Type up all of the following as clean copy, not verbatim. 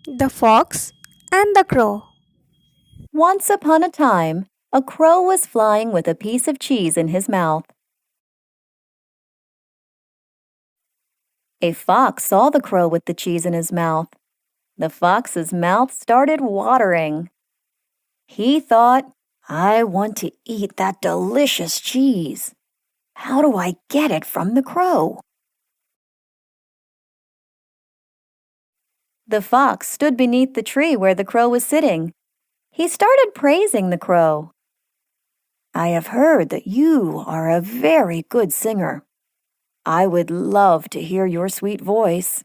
The Fox and the Crow. Once upon a time, a crow was flying with a piece of cheese in his mouth. A fox saw the crow with the cheese in his mouth. The fox's mouth started watering. He thought, I want to eat that delicious cheese. How do I get it from the crow? The fox stood beneath the tree where the crow was sitting. He started praising the crow. I have heard that you are a very good singer. I would love to hear your sweet voice.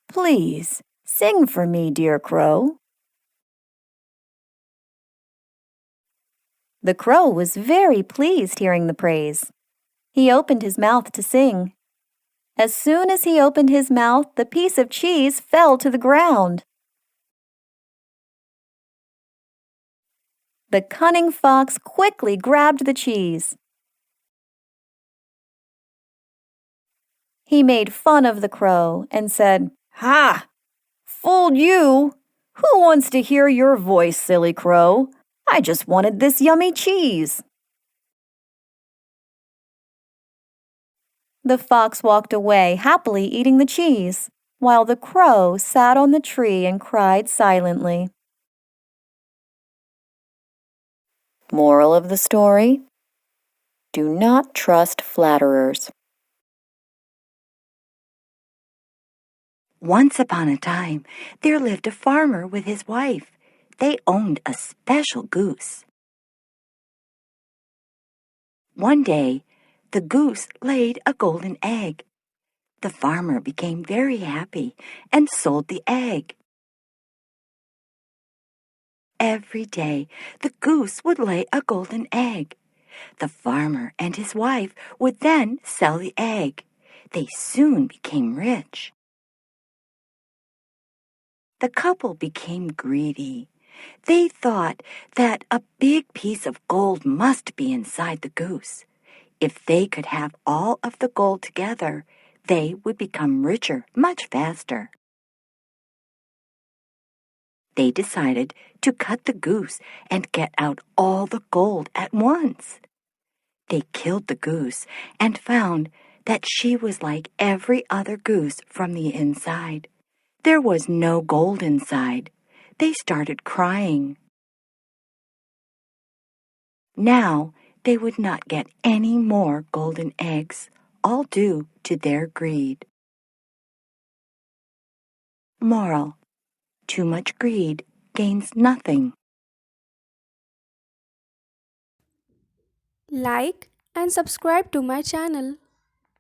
Please, sing for me, dear crow. The crow was very pleased hearing the praise. He opened his mouth to sing. As soon as he opened his mouth, the piece of cheese fell to the ground. The cunning fox quickly grabbed the cheese. He made fun of the crow and said, Ha! Fooled you! Who wants to hear your voice, silly crow? I just wanted this yummy cheese. The fox walked away, happily eating the cheese, while the crow sat on the tree and cried silently. Moral of the story: do not trust flatterers. Once upon a time, there lived a farmer with his wife. They owned a special goose. One day, the goose laid a golden egg. The farmer became very happy and sold the egg. Every day, the goose would lay a golden egg. The farmer and his wife would then sell the egg. They soon became rich. The couple became greedy. They thought that a big piece of gold must be inside the goose. If they could have all of the gold together, they would become richer much faster. They decided to cut the goose and get out all the gold at once. They killed the goose and found that she was like every other goose from the inside. There was no gold inside. They started crying. Now they would not get any more golden eggs, all due to their greed. Moral: too much greed gains nothing. Like and subscribe to my channel.